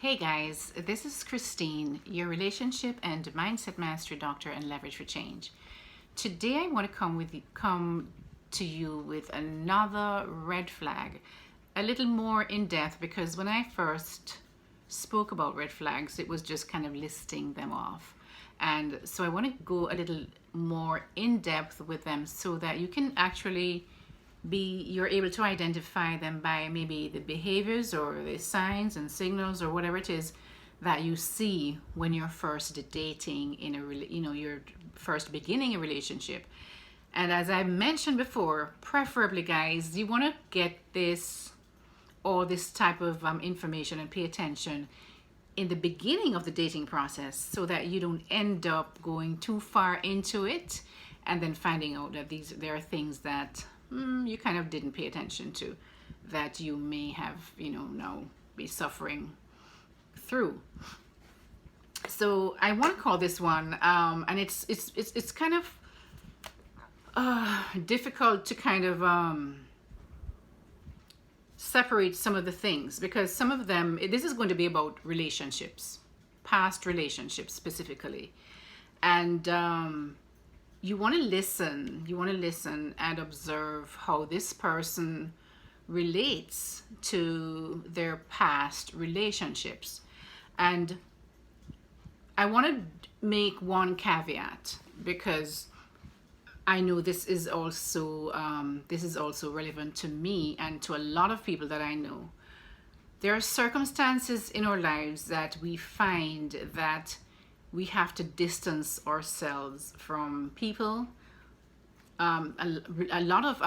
Hey guys, this is Christine, your relationship and mindset mastery doctor and leverage for change. Today I want to come to you with another red flag, a little more in depth, because when I first spoke about red flags, it was just kind of listing them off. And so I want to go a little more in depth with them so that you can actually you're able to identify them by maybe the behaviors or the signs and signals or whatever it is that you see when you're first dating in you're first beginning a relationship. And as I mentioned before, preferably guys, you want to get this type of information and pay attention in the beginning of the dating process so that you don't end up going too far into it and then finding out that there are things that you kind of didn't pay attention to that you may have, now be suffering through. So I want to call this one, and it's kind of difficult to kind of separate some of the things, because some of them, this is going to be about relationships, past relationships specifically, and you want to listen and observe how this person relates to their past relationships. And I want to make one caveat, because I know this is also relevant to me and to a lot of people that I know. There are circumstances in our lives that we find that we have to distance ourselves from people, a lot of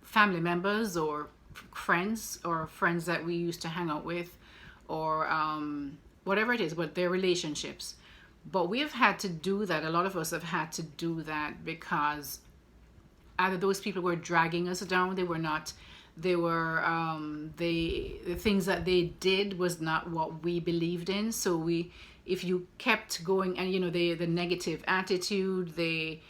family members or friends that we used to hang out with, or whatever it is, but their relationships. But we have had to do that. A lot of us have had to do that because either those people were dragging us down, the things that they did was not what we believed in. So if you kept going, and the negative attitude, maybe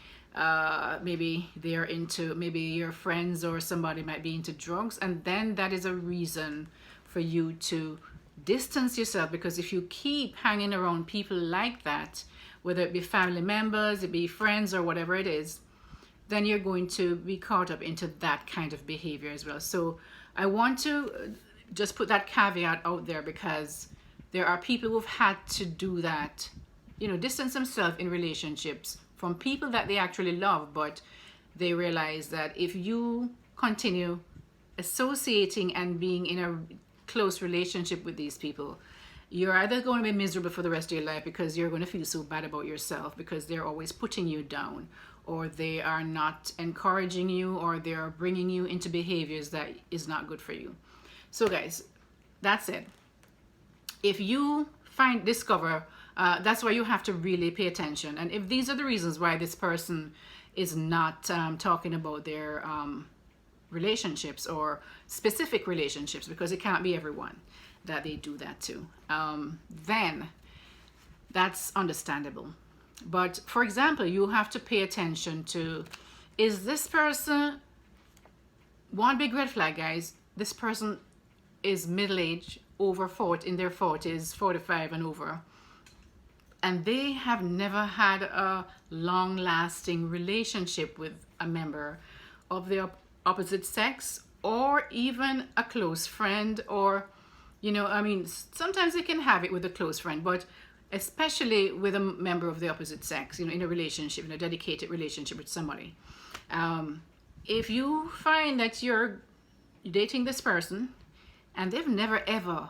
they're into, maybe your friends or somebody might be into drugs, and then that is a reason for you to distance yourself. Because if you keep hanging around people like that, whether it be family members, it be friends, or whatever it is, then you're going to be caught up into that kind of behavior as well. So I want to just put that caveat out there, because there are people who've had to do that, distance themselves in relationships from people that they actually love, but they realize that if you continue associating and being in a close relationship with these people, you're either going to be miserable for the rest of your life, because you're going to feel so bad about yourself because they're always putting you down, or they are not encouraging you, or they're bringing you into behaviors that is not good for you. So guys, that's it. If you discover, that's why you have to really pay attention. And if these are the reasons why this person is not talking about their relationships or specific relationships, because it can't be everyone that they do that to, then that's understandable. But for example, you have to pay attention to, is this person, one big red flag, guys, this person is middle-aged, over 40, in their 40s, 45 and over, and they have never had a long-lasting relationship with a member of the opposite sex, or even a close friend, or sometimes they can have it with a close friend, but especially with a member of the opposite sex, in a relationship, in a dedicated relationship with somebody. If you find that you're dating this person and they've never ever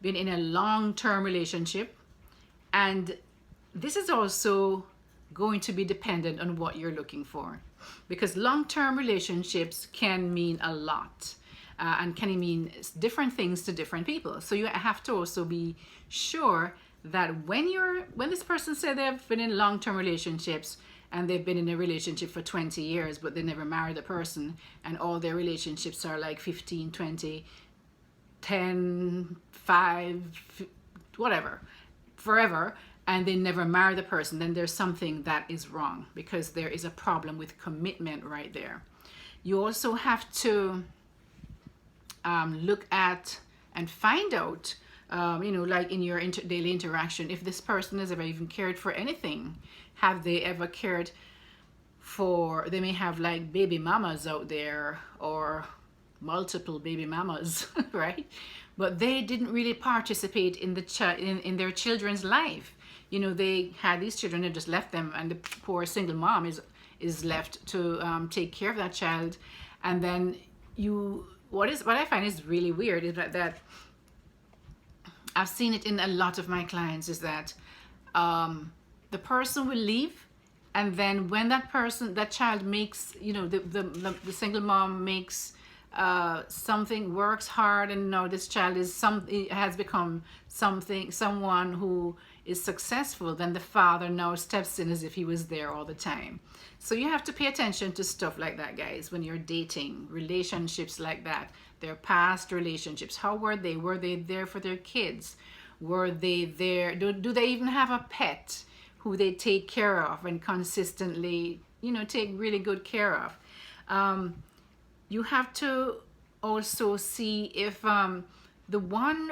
been in a long-term relationship, and this is also going to be dependent on what you're looking for, because long-term relationships can mean a lot, and can mean different things to different people. So you have to also be sure that when this person said they've been in long-term relationships, and they've been in a relationship for 20 years, but they never married the person, and all their relationships are like 15, 20, 10, 5, whatever, forever, and they never marry the person, then there's something that is wrong, because there is a problem with commitment right there. You also have to look at and find out like in your daily interaction, if this person has ever even cared for anything. Have they ever cared for, they may have like baby mamas out there or multiple baby mamas, right? But they didn't really participate in in their children's life. They had these children and just left them, and the poor single mom is left to take care of that child. And then what I find is really weird is that I've seen it in a lot of my clients, is that the person will leave, and then when that child makes, the single mom makes something, works hard, and now this child has become someone who is successful, then the father now steps in as if he was there all the time. So you have to pay attention to stuff like that, guys, when you're dating, relationships like that, their past relationships. How were they? Were they there for their kids? Were they there? Do they even have a pet who they take care of and consistently, take really good care of? You have to also see if the one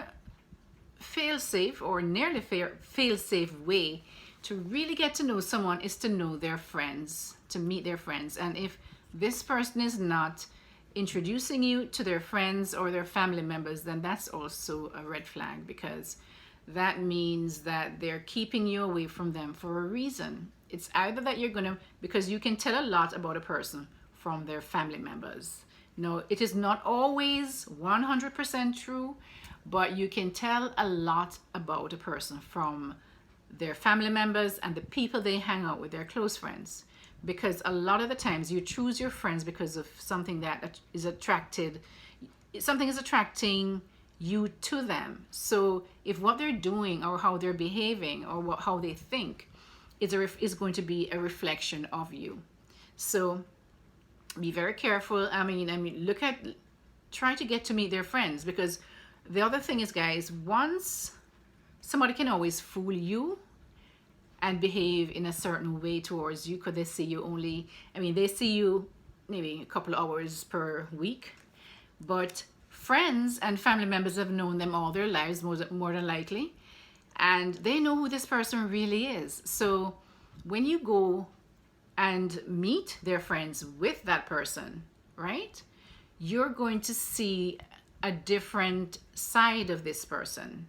fail-safe or nearly fail-safe way to really get to know someone is to know their friends, to meet their friends. And if this person is not introducing you to their friends or their family members, then that's also a red flag, because that means that they're keeping you away from them for a reason. It's either that because you can tell a lot about a person from their family members. No, it is not always 100% true, but you can tell a lot about a person from their family members and the people they hang out with, their close friends. Because a lot of the times you choose your friends because of something that is attracting you to them. So if what they're doing or how they're behaving or how they think is going to be a reflection of you. So be very careful. I mean, try to get to meet their friends, because the other thing is, guys, once somebody can always fool you and behave in a certain way towards you, because they see you they see you maybe a couple of hours per week, but friends and family members have known them all their lives, more than likely, and they know who this person really is. So when you go and meet their friends with that person, right, you're going to see a different side of this person,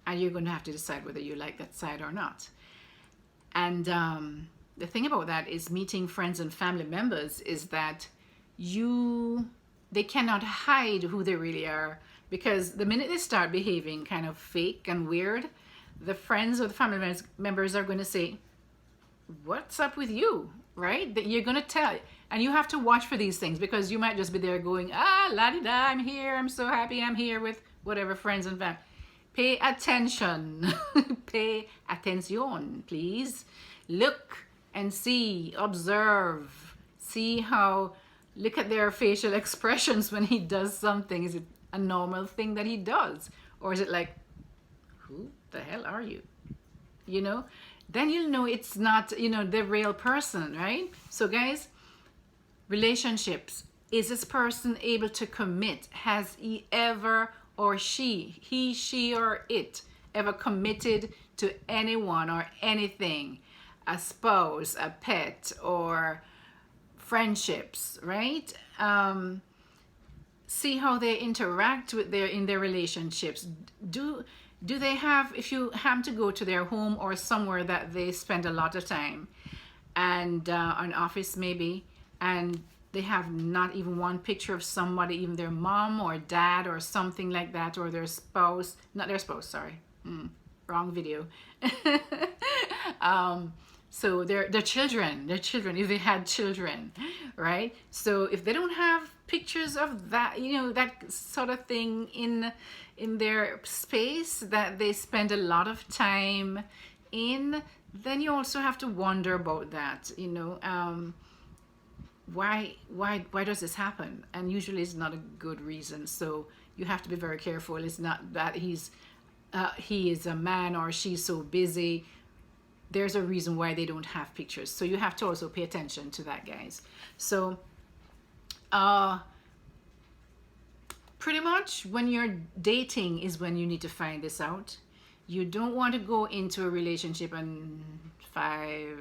and you're going to have to decide whether you like that side or not. And the thing about that is, meeting friends and family members is that they cannot hide who they really are, because the minute they start behaving kind of fake and weird, the friends or the family members are going to say, what's up with you, right? That you're going to tell. And you have to watch for these things, because you might just be there going, la-di-da, I'm here, I'm so happy, I'm here with whatever friends and family. Pay attention. Pay attention, please. Look and see, observe, look at their facial expressions when he does something. Is it a normal thing that he does? Or is it like, who the hell are you? Then you'll know it's not, the real person, right? So guys, relationships, is this person able to commit? Has he ever, or she or it ever committed to anyone or anything? A spouse, a pet, or friendships, right? See how they interact in their relationships. Do they have, if you happen to go to their home or somewhere that they spend a lot of time, and an office maybe, and they have not even one picture of somebody, even their mom or dad or something like that, or their spouse, not their spouse, sorry, wrong video. So their children, if they had children, right? So if they don't have pictures of that, that sort of thing in their space that they spend a lot of time in, then you also have to wonder about that, why does this happen? And usually it's not a good reason. So you have to be very careful. It's not that he is a man or she's so busy. There's a reason why they don't have pictures. So you have to also pay attention to that, guys. So pretty much when you're dating is when you need to find this out. You don't want to go into a relationship and 5,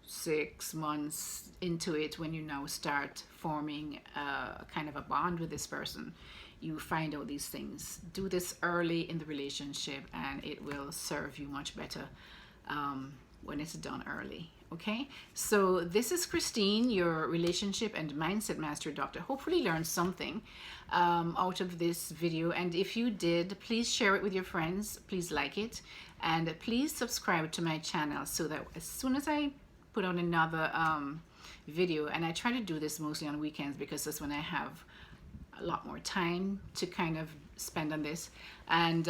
6 months into it, when you now start forming a kind of a bond with this person, you find out these things. Do this early in the relationship and it will serve you much better when it's done early. Okay, so this is Christine, your relationship and mindset master doctor. Hopefully learned something out of this video, and if you did, please share it with your friends, please like it, and please subscribe to my channel so that as soon as I put on another video, and I try to do this mostly on weekends because that's when I have a lot more time to kind of spend on this, and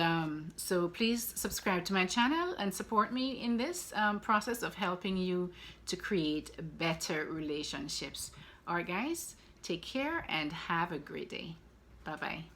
so please subscribe to my channel and support me in this process of helping you to create better relationships. All right guys, take care and have a great day. Bye bye.